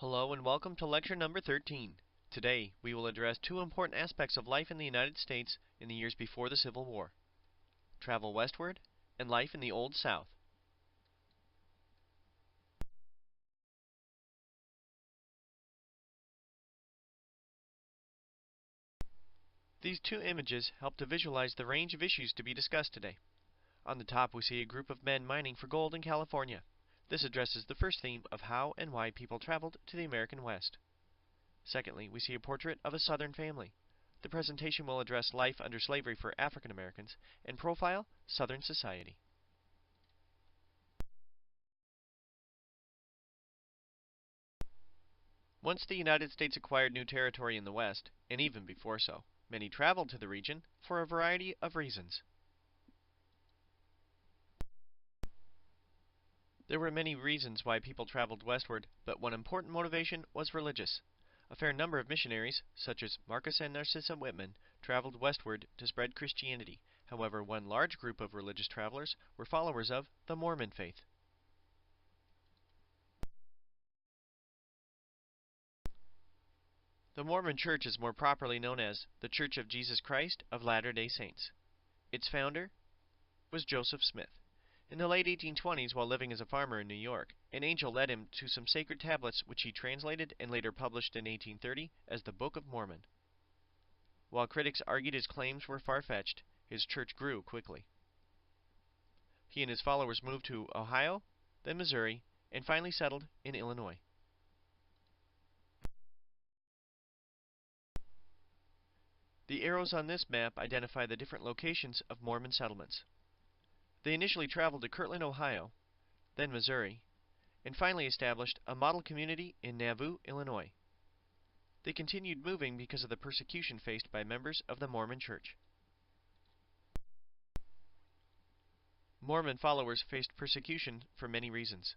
Hello and welcome to lecture number 13. Today, we will address two important aspects of life in the United States in the years before the Civil War: travel westward and life in the Old South. These two images help to visualize the range of issues to be discussed today. On the top, we see a group of men mining for gold in California. This addresses the first theme of how and why people traveled to the American West. Secondly, we see a portrait of a Southern family. The presentation will address life under slavery for African Americans and profile Southern society. Once the United States acquired new territory in the West, and even before so, many traveled to the region for a variety of reasons. There were many reasons why people traveled westward, but one important motivation was religious. A fair number of missionaries, such as Marcus and Narcissa Whitman, traveled westward to spread Christianity. However, one large group of religious travelers were followers of the Mormon faith. The Mormon Church is more properly known as the Church of Jesus Christ of Latter-day Saints. Its founder was Joseph Smith. In the late 1820s, while living as a farmer in New York, an angel led him to some sacred tablets which he translated and later published in 1830 as the Book of Mormon. While critics argued his claims were far-fetched, his church grew quickly. He and his followers moved to Ohio, then Missouri, and finally settled in Illinois. The arrows on this map identify the different locations of Mormon settlements. They initially traveled to Kirtland, Ohio, then Missouri, and finally established a model community in Nauvoo, Illinois. They continued moving because of the persecution faced by members of the Mormon Church. Mormon followers faced persecution for many reasons.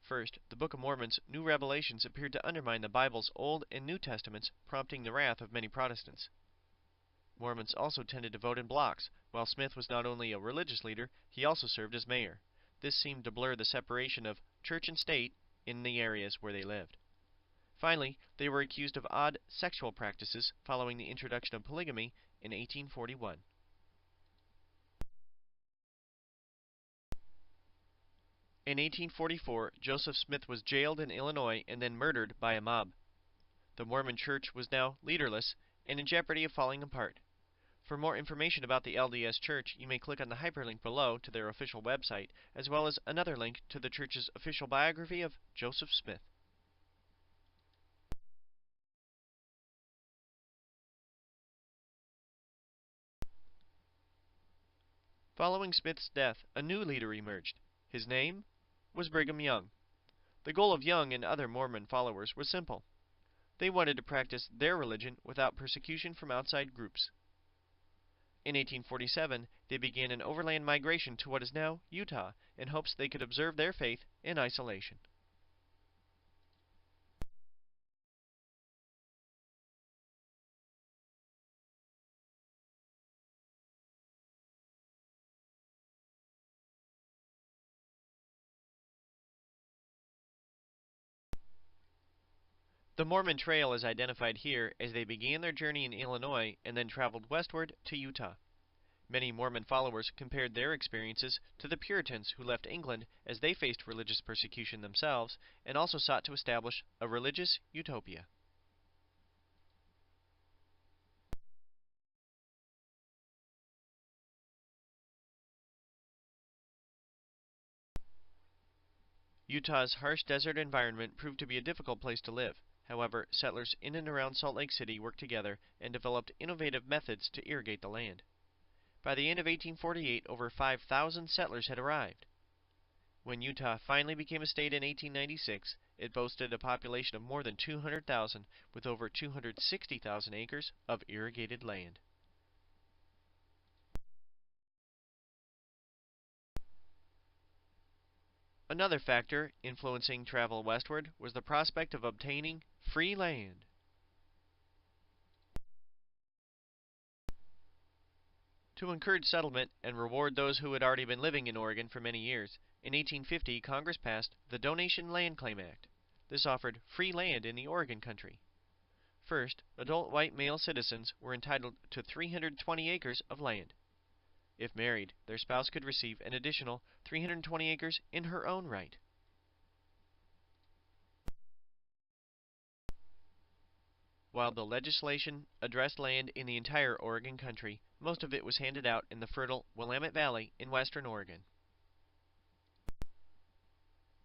First, the Book of Mormon's new revelations appeared to undermine the Bible's Old and New Testaments, prompting the wrath of many Protestants. Mormons also tended to vote in blocks. While Smith was not only a religious leader, he also served as mayor. This seemed to blur the separation of church and state in the areas where they lived. Finally, they were accused of odd sexual practices following the introduction of polygamy in 1841. In 1844, Joseph Smith was jailed in Illinois and then murdered by a mob. The Mormon Church was now leaderless and in jeopardy of falling apart. For more information about the LDS Church, you may click on the hyperlink below to their official website, as well as another link to the church's official biography of Joseph Smith. Following Smith's death, a new leader emerged. His name was Brigham Young. The goal of Young and other Mormon followers was simple. They wanted to practice their religion without persecution from outside groups. In 1847, they began an overland migration to what is now Utah in hopes they could observe their faith in isolation. The Mormon Trail is identified here as they began their journey in Illinois and then traveled westward to Utah. Many Mormon followers compared their experiences to the Puritans who left England as they faced religious persecution themselves and also sought to establish a religious utopia. Utah's harsh desert environment proved to be a difficult place to live. However, settlers in and around Salt Lake City worked together and developed innovative methods to irrigate the land. By the end of 1848, over 5,000 settlers had arrived. When Utah finally became a state in 1896, it boasted a population of more than 200,000 with over 260,000 acres of irrigated land. Another factor influencing travel westward was the prospect of obtaining free land. To encourage settlement and reward those who had already been living in Oregon for many years, in 1850 Congress passed the Donation Land Claim Act. This offered free land in the Oregon Country. First, adult white male citizens were entitled to 320 acres of land. If married, their spouse could receive an additional 320 acres in her own right. While the legislation addressed land in the entire Oregon Country, most of it was handed out in the fertile Willamette Valley in western Oregon.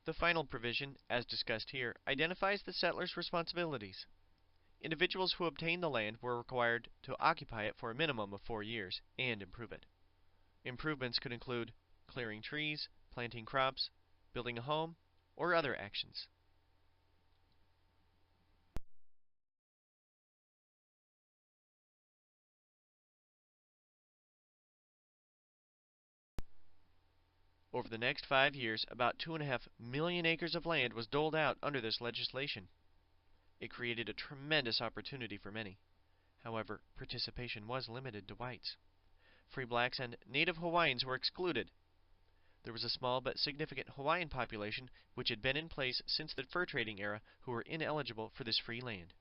The final provision, as discussed here, identifies the settlers' responsibilities. Individuals who obtained the land were required to occupy it for a minimum of 4 years and improve it. Improvements could include clearing trees, planting crops, building a home, or other actions. Over the next 5 years, about 2.5 million acres of land was doled out under this legislation. It created a tremendous opportunity for many. However, participation was limited to whites. Free blacks and native Hawaiians were excluded. There was a small but significant Hawaiian population which had been in place since the fur trading era who were ineligible for this free land.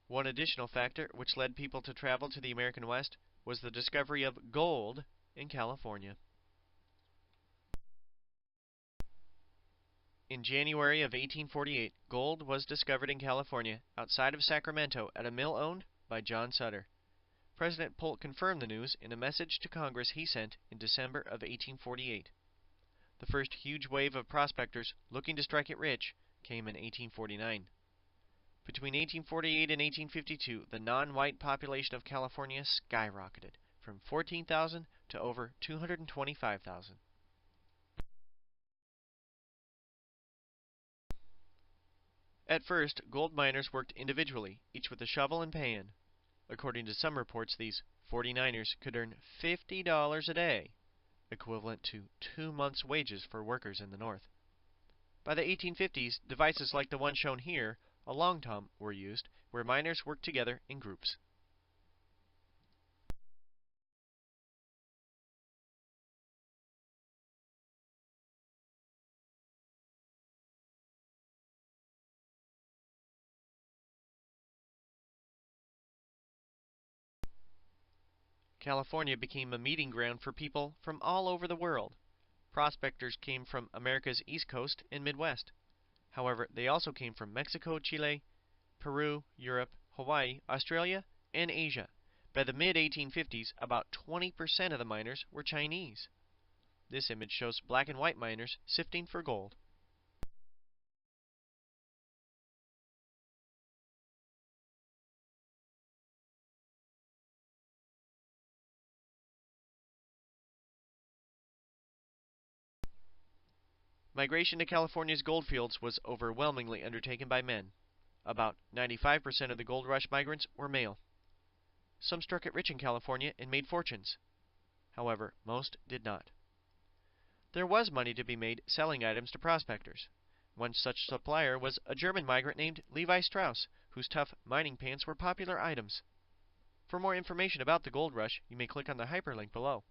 One additional factor which led people to travel to the American West was the discovery of gold in California. In January of 1848, gold was discovered in California outside of Sacramento at a mill owned by John Sutter. President Polk confirmed the news in a message to Congress he sent in December of 1848. The first huge wave of prospectors looking to strike it rich came in 1849. Between 1848 and 1852, the non-white population of California skyrocketed from 14,000 to over 225,000. At first, gold miners worked individually, each with a shovel and pan. According to some reports, these 49ers could earn $50 a day, equivalent to 2 months' wages for workers in the North. By the 1850s, devices like the one shown here, a long tom, were used, where miners worked together in groups. California became a meeting ground for people from all over the world. Prospectors came from America's East Coast and Midwest. However, they also came from Mexico, Chile, Peru, Europe, Hawaii, Australia, and Asia. By the mid-1850s, about 20% of the miners were Chinese. This image shows black and white miners sifting for gold. Migration to California's goldfields was overwhelmingly undertaken by men. About 95% of the gold rush migrants were male. Some struck it rich in California and made fortunes. However, most did not. There was money to be made selling items to prospectors. One such supplier was a German migrant named Levi Strauss, whose tough mining pants were popular items. For more information about the gold rush, you may click on the hyperlink below.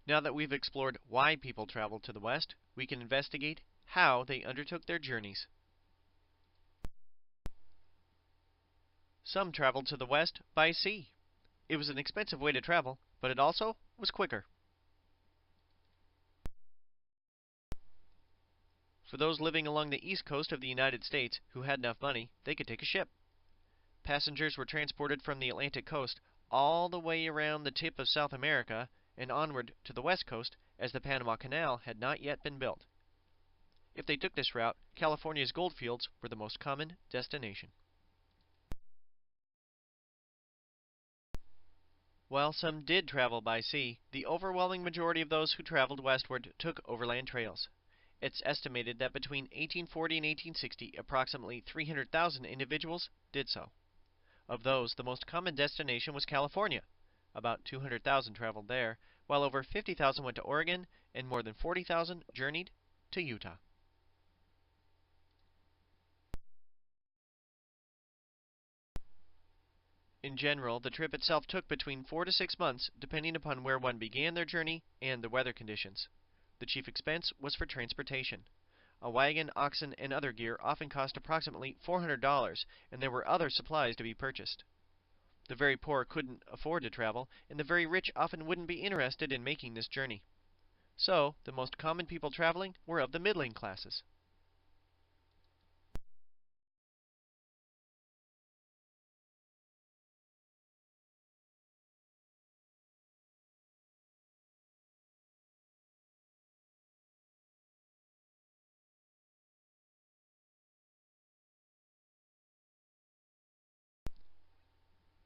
Now that we've explored why people traveled to the West, we can investigate how they undertook their journeys. Some traveled to the West by sea. It was an expensive way to travel, but it also was quicker. For those living along the east coast of the United States who had enough money, they could take a ship. Passengers were transported from the Atlantic coast all the way around the tip of South America and onward to the west coast, as the Panama Canal had not yet been built. If they took this route, California's goldfields were the most common destination. While some did travel by sea, the overwhelming majority of those who traveled westward took overland trails. It's estimated that between 1840 and 1860, approximately 300,000 individuals did so. Of those, the most common destination was California. About 200,000 traveled there, while over 50,000 went to Oregon, and more than 40,000 journeyed to Utah. In general, the trip itself took between 4 to 6 months, depending upon where one began their journey and the weather conditions. The chief expense was for transportation. A wagon, oxen, and other gear often cost approximately $400, and there were other supplies to be purchased. The very poor couldn't afford to travel, and the very rich often wouldn't be interested in making this journey. So, the most common people traveling were of the middling classes.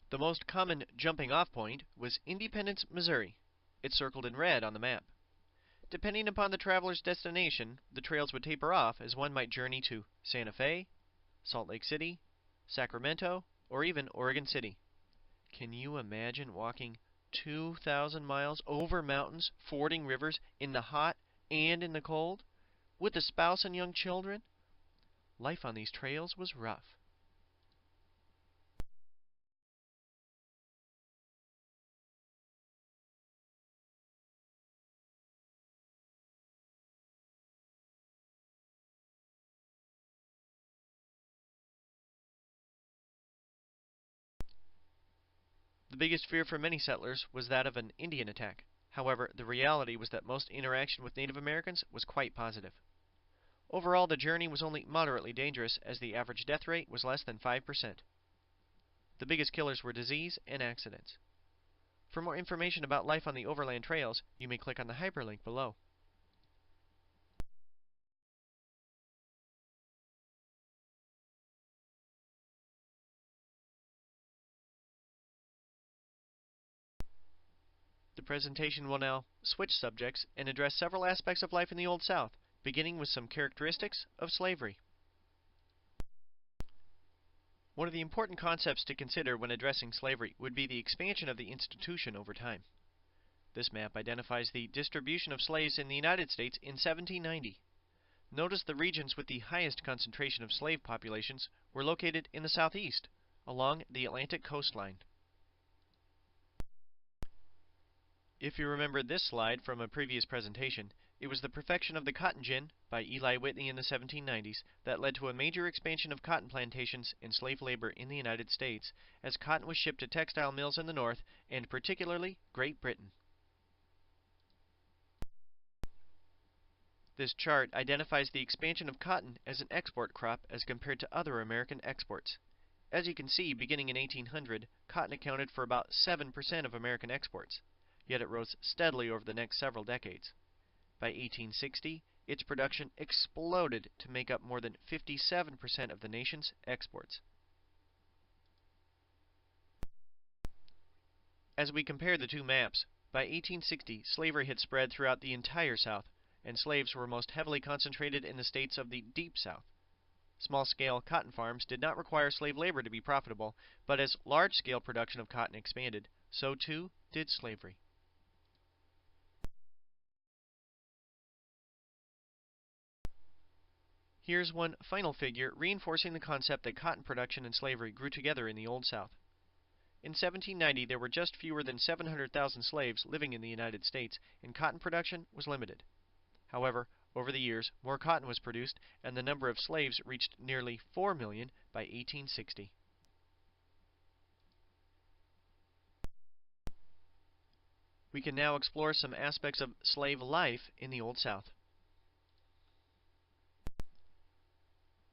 The most common jumping off point was Independence, Missouri. It's circled in red on the map. Depending upon the traveler's destination, the trails would taper off as one might journey to Santa Fe, Salt Lake City, Sacramento, or even Oregon City. Can you imagine walking 2,000 miles over mountains, fording rivers in the hot and in the cold, with a spouse and young children? Life on these trails was rough. The biggest fear for many settlers was that of an Indian attack. However, the reality was that most interaction with Native Americans was quite positive. Overall, the journey was only moderately dangerous, as the average death rate was less than 5%. The biggest killers were disease and accidents. For more information about life on the overland trails, you may click on the hyperlink below. The presentation will now switch subjects and address several aspects of life in the Old South, beginning with some characteristics of slavery. One of the important concepts to consider when addressing slavery would be the expansion of the institution over time. This map identifies the distribution of slaves in the United States in 1790. Notice the regions with the highest concentration of slave populations were located in the southeast, along the Atlantic coastline. If you remember this slide from a previous presentation, it was the perfection of the cotton gin by Eli Whitney in the 1790s that led to a major expansion of cotton plantations and slave labor in the United States, as cotton was shipped to textile mills in the North, and particularly Great Britain. This chart identifies the expansion of cotton as an export crop as compared to other American exports. As you can see, beginning in 1800, cotton accounted for about 7% of American exports, yet it rose steadily over the next several decades. By 1860, its production exploded to make up more than 57% of the nation's exports. As we compare the two maps, by 1860, slavery had spread throughout the entire South, and slaves were most heavily concentrated in the states of the Deep South. Small-scale cotton farms did not require slave labor to be profitable, but as large-scale production of cotton expanded, so too did slavery. Here's one final figure reinforcing the concept that cotton production and slavery grew together in the Old South. In 1790, there were just fewer than 700,000 slaves living in the United States, and cotton production was limited. However, over the years, more cotton was produced, and the number of slaves reached nearly 4 million by 1860. We can now explore some aspects of slave life in the Old South.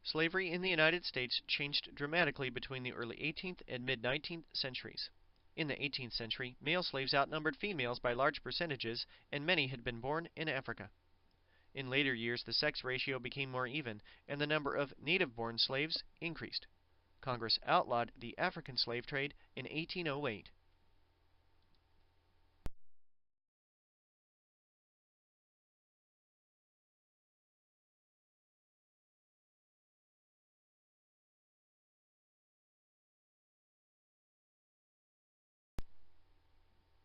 Slavery in the United States changed dramatically between the early 18th and mid-19th centuries. In the 18th century, male slaves outnumbered females by large percentages, and many had been born in Africa. In later years, the sex ratio became more even, and the number of native-born slaves increased. Congress outlawed the African slave trade in 1808.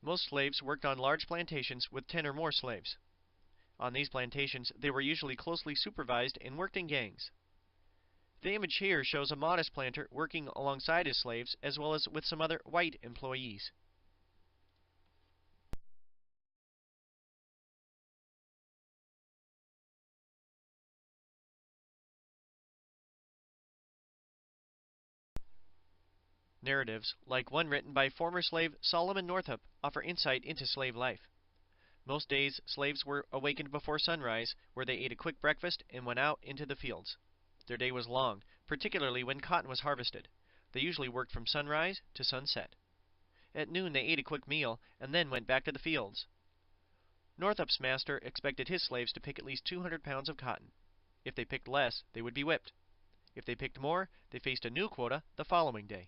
Most slaves worked on large plantations with 10 or more slaves. On these plantations, they were usually closely supervised and worked in gangs. The image here shows a modest planter working alongside his slaves as well as with some other white employees. Narratives, like one written by former slave Solomon Northup, offer insight into slave life. Most days, slaves were awakened before sunrise, where they ate a quick breakfast and went out into the fields. Their day was long, particularly when cotton was harvested. They usually worked from sunrise to sunset. At noon, they ate a quick meal and then went back to the fields. Northup's master expected his slaves to pick at least 200 pounds of cotton. If they picked less, they would be whipped. If they picked more, they faced a new quota the following day.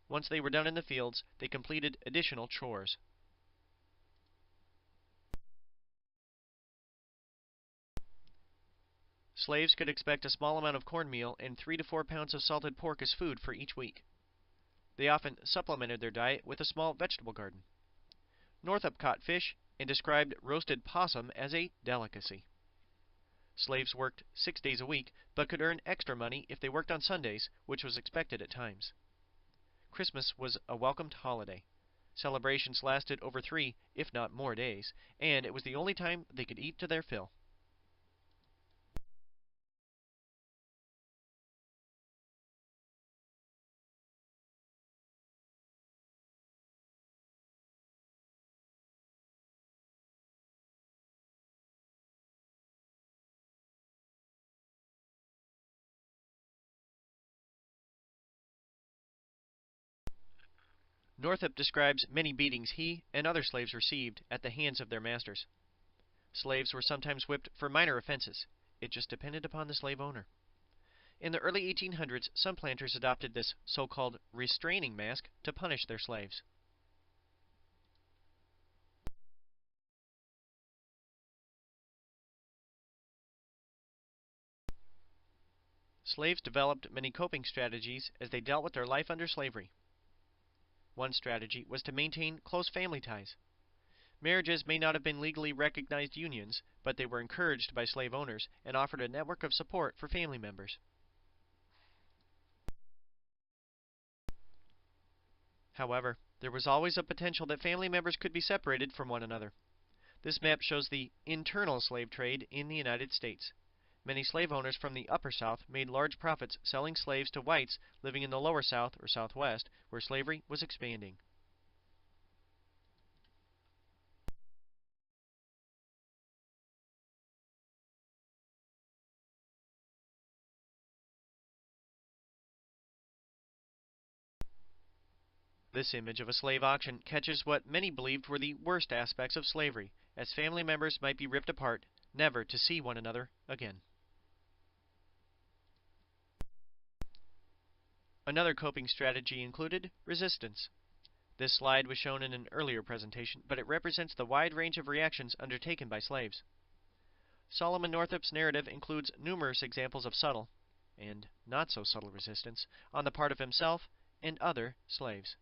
Once they were done in the fields, they completed additional chores. Slaves could expect a small amount of cornmeal and 3 to 4 pounds of salted pork as food for each week. They often supplemented their diet with a small vegetable garden. Northup caught fish and described roasted possum as a delicacy. Slaves worked 6 days a week, but could earn extra money if they worked on Sundays, which was expected at times. Christmas was a welcomed holiday. Celebrations lasted over 3, if not more days, and it was the only time they could eat to their fill. Northup describes many beatings he and other slaves received at the hands of their masters. Slaves were sometimes whipped for minor offenses. It just depended upon the slave owner. In the early 1800s, some planters adopted this so-called restraining mask to punish their slaves. Slaves developed many coping strategies as they dealt with their life under slavery. One strategy was to maintain close family ties. Marriages may not have been legally recognized unions, but they were encouraged by slave owners and offered a network of support for family members. However, there was always a potential that family members could be separated from one another. This map shows the internal slave trade in the United States. Many slave owners from the Upper South made large profits selling slaves to whites living in the Lower South or Southwest, where slavery was expanding. This image of a slave auction catches what many believed were the worst aspects of slavery, as family members might be ripped apart, never to see one another again. Another coping strategy included resistance. This slide was shown in an earlier presentation, but it represents the wide range of reactions undertaken by slaves. Solomon Northup's narrative includes numerous examples of subtle, and not so subtle resistance, on the part of himself and other slaves.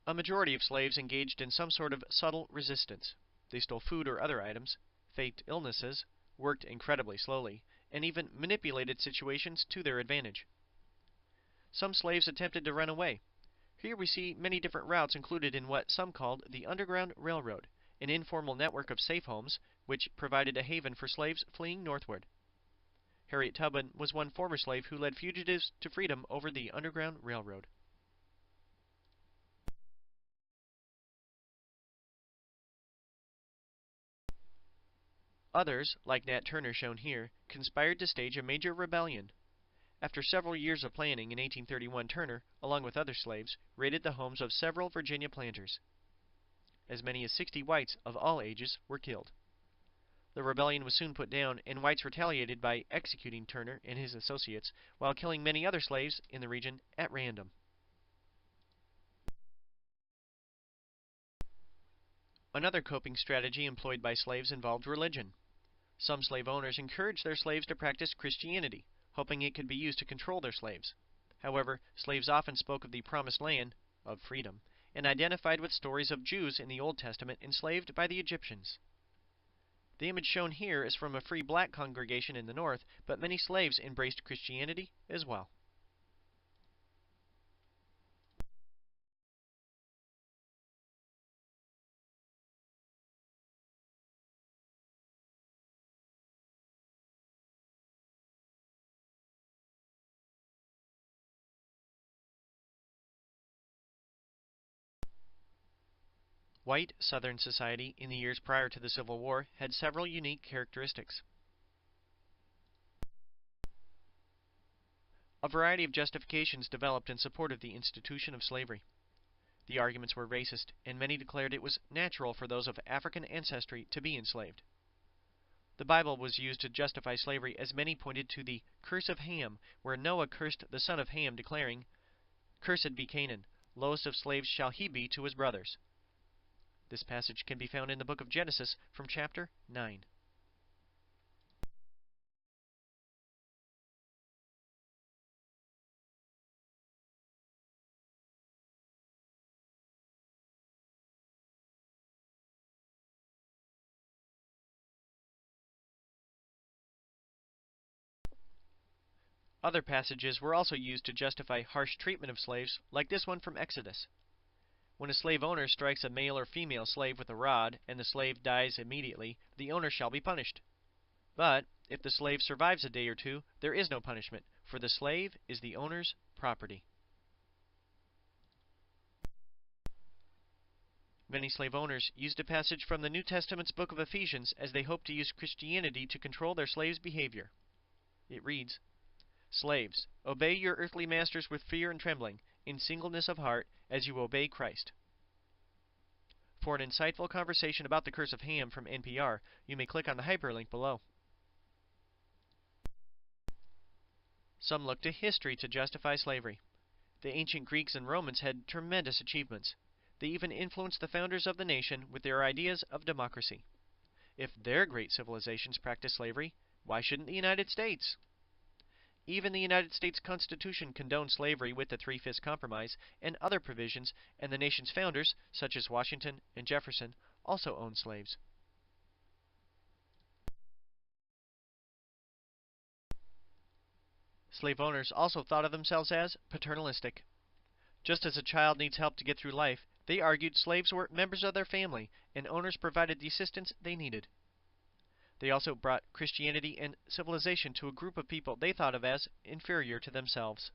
A majority of slaves engaged in some sort of subtle resistance. They stole food or other items, faked illnesses, worked incredibly slowly, and even manipulated situations to their advantage. Some slaves attempted to run away. Here we see many different routes included in what some called the Underground Railroad, an informal network of safe homes which provided a haven for slaves fleeing northward. Harriet Tubman was one former slave who led fugitives to freedom over the Underground Railroad. Others, like Nat Turner shown here, conspired to stage a major rebellion. After several years of planning, in 1831 Turner, along with other slaves, raided the homes of several Virginia planters. As many as 60 whites of all ages were killed. The rebellion was soon put down, and whites retaliated by executing Turner and his associates, while killing many other slaves in the region at random. Another coping strategy employed by slaves involved religion. Some slave owners encouraged their slaves to practice Christianity, hoping it could be used to control their slaves. However, slaves often spoke of the Promised Land, of freedom, and identified with stories of Jews in the Old Testament enslaved by the Egyptians. The image shown here is from a free black congregation in the north, but many slaves embraced Christianity as well. White Southern society in the years prior to the Civil War had several unique characteristics. A variety of justifications developed in support of the institution of slavery. The arguments were racist, and many declared it was natural for those of African ancestry to be enslaved. The Bible was used to justify slavery, as many pointed to the curse of Ham, where Noah cursed the son of Ham, declaring, "Cursed be Canaan, lowest of slaves shall he be to his brothers." This passage can be found in the book of Genesis from chapter 9. Other passages were also used to justify harsh treatment of slaves, like this one from Exodus. When a slave owner strikes a male or female slave with a rod, and the slave dies immediately, the owner shall be punished. But if the slave survives a day or two, there is no punishment, for the slave is the owner's property. Many slave owners used a passage from the New Testament's book of Ephesians as they hoped to use Christianity to control their slaves' behavior. It reads, "Slaves, obey your earthly masters with fear and trembling, in singleness of heart, as you obey Christ." For an insightful conversation about the curse of Ham from NPR, you may click on the hyperlink below. Some look to history to justify slavery. The ancient Greeks and Romans had tremendous achievements. They even influenced the founders of the nation with their ideas of democracy. If their great civilizations practiced slavery, why shouldn't the United States? Even the United States Constitution condoned slavery with the Three-Fifths Compromise and other provisions, and the nation's founders, such as Washington and Jefferson, also owned slaves. Slave owners also thought of themselves as paternalistic. Just as a child needs help to get through life, they argued slaves were members of their family, and owners provided the assistance they needed. They also brought Christianity and civilization to a group of people they thought of as inferior to themselves.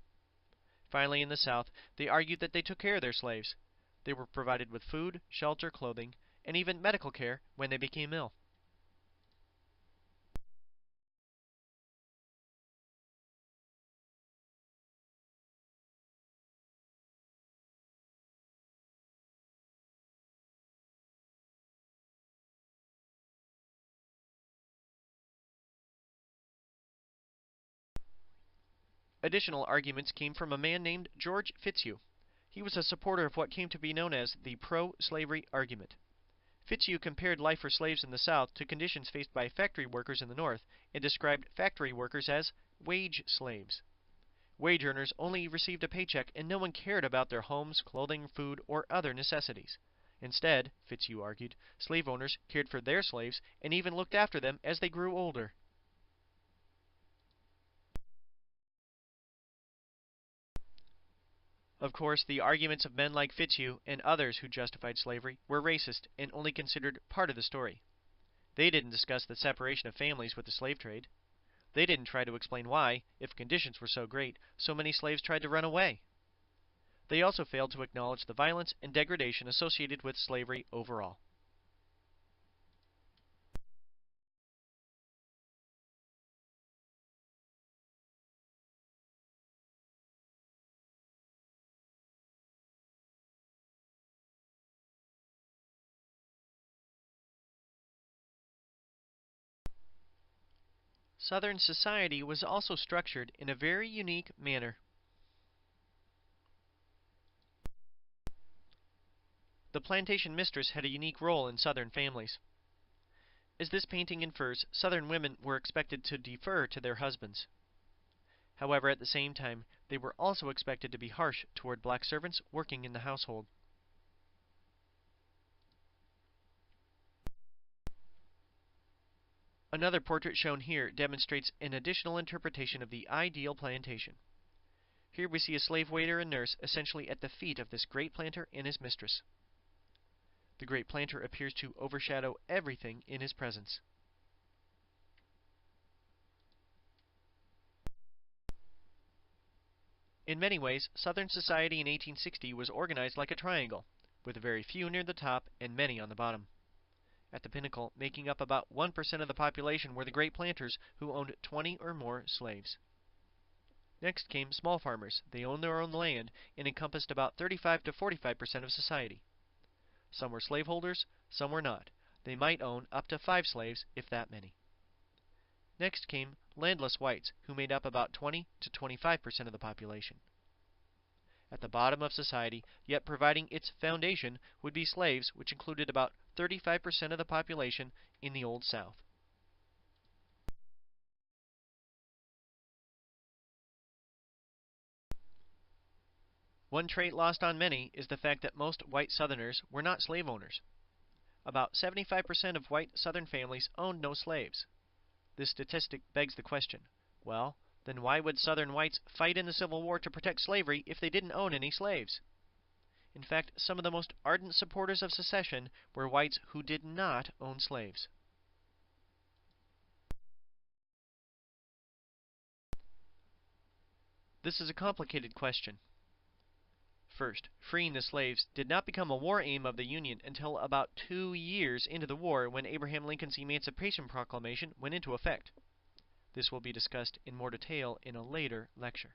Finally, in the South, they argued that they took care of their slaves. They were provided with food, shelter, clothing, and even medical care when they became ill. Additional arguments came from a man named George Fitzhugh. He was a supporter of what came to be known as the pro-slavery argument. Fitzhugh compared life for slaves in the South to conditions faced by factory workers in the North, and described factory workers as wage slaves. Wage earners only received a paycheck, and no one cared about their homes, clothing, food, or other necessities. Instead, Fitzhugh argued, slave owners cared for their slaves and even looked after them as they grew older. Of course, the arguments of men like Fitzhugh and others who justified slavery were racist and only considered part of the story. They didn't discuss the separation of families with the slave trade. They didn't try to explain why, if conditions were so great, so many slaves tried to run away. They also failed to acknowledge the violence and degradation associated with slavery overall. Southern society was also structured in a very unique manner. The plantation mistress had a unique role in Southern families. As this painting infers, Southern women were expected to defer to their husbands. However, at the same time, they were also expected to be harsh toward black servants working in the household. Another portrait shown here demonstrates an additional interpretation of the ideal plantation. Here we see a slave waiter and nurse essentially at the feet of this great planter and his mistress. The great planter appears to overshadow everything in his presence. In many ways, Southern society in 1860 was organized like a triangle, with very few near the top and many on the bottom. At the pinnacle, making up about 1% of the population, were the great planters who owned 20 or more slaves. Next came small farmers. They owned their own land and encompassed about 35 to 45% of society. Some were slaveholders, some were not. They might own up to 5 slaves, if that many. Next came landless whites, who made up about 20 to 25% of the population. At the bottom of society, yet providing its foundation, would be slaves, which included about 35% of the population in the Old South. One trait lost on many is the fact that most white Southerners were not slave owners. About 75% of white Southern families owned no slaves. This statistic begs the question, well, then why would Southern whites fight in the Civil War to protect slavery if they didn't own any slaves? In fact, some of the most ardent supporters of secession were whites who did not own slaves. This is a complicated question. First, freeing the slaves did not become a war aim of the Union until about 2 years into the war, when Abraham Lincoln's Emancipation Proclamation went into effect. This will be discussed in more detail in a later lecture.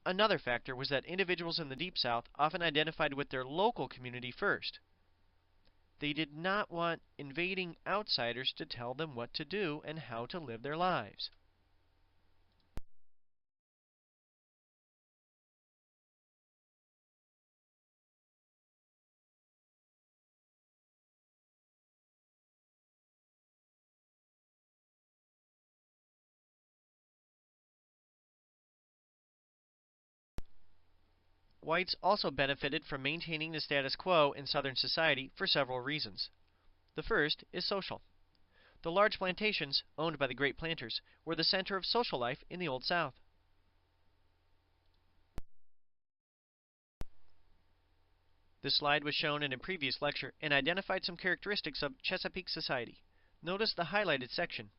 Another factor was that individuals in the Deep South often identified with their local community first. They did not want invading outsiders to tell them what to do and how to live their lives. Whites also benefited from maintaining the status quo in Southern society for several reasons. The first is social. The large plantations, owned by the great planters, were the center of social life in the Old South. This slide was shown in a previous lecture and identified some characteristics of Chesapeake society. Notice the highlighted section.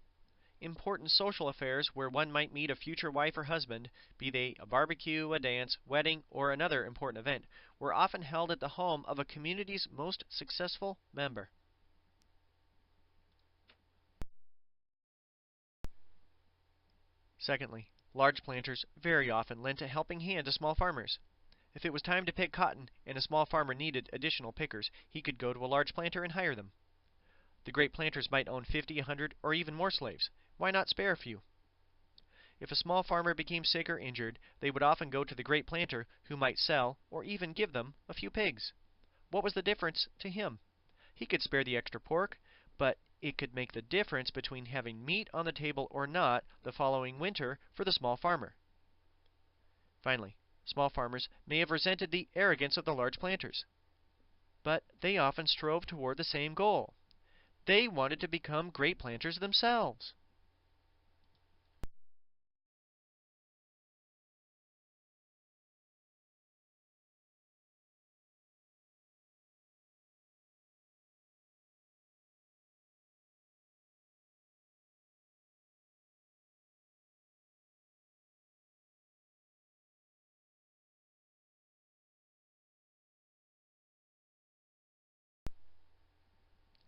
Important social affairs where one might meet a future wife or husband, be they a barbecue, a dance, wedding, or another important event, were often held at the home of a community's most successful member. Secondly, large planters very often lent a helping hand to small farmers. If it was time to pick cotton and a small farmer needed additional pickers, he could go to a large planter and hire them. The great planters might own 50, 100, or even more slaves. Why not spare a few? If a small farmer became sick or injured, they would often go to the great planter, who might sell or even give them a few pigs. What was the difference to him? He could spare the extra pork, but it could make the difference between having meat on the table or not the following winter for the small farmer. Finally, small farmers may have resented the arrogance of the large planters, but they often strove toward the same goal. They wanted to become great planters themselves.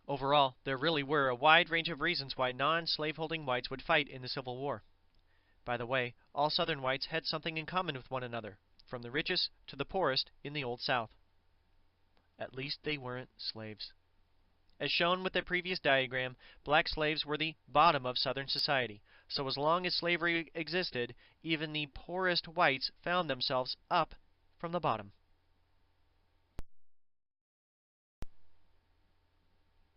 Overall, there really were a wide range of reasons why non-slaveholding whites would fight in the Civil War. By the way, all Southern whites had something in common with one another, from the richest to the poorest in the Old South. At least they weren't slaves. As shown with the previous diagram, black slaves were the bottom of Southern society, so as long as slavery existed, even the poorest whites found themselves up from the bottom.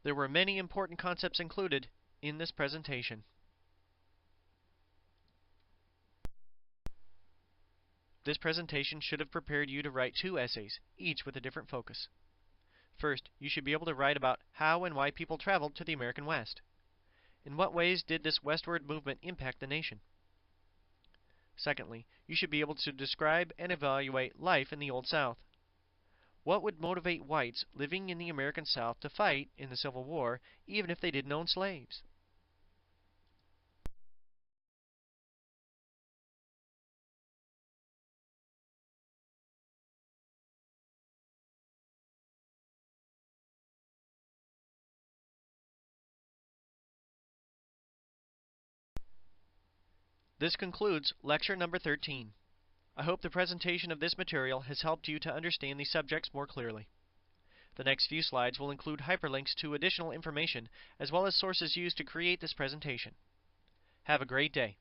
There were many important concepts included in this presentation. This presentation should have prepared you to write 2 essays, each with a different focus. First, you should be able to write about how and why people traveled to the American West. In what ways did this westward movement impact the nation? Secondly, you should be able to describe and evaluate life in the Old South. What would motivate whites living in the American South to fight in the Civil War, even if they didn't own slaves? This concludes lecture number 13. I hope the presentation of this material has helped you to understand these subjects more clearly. The next few slides will include hyperlinks to additional information as well as sources used to create this presentation. Have a great day.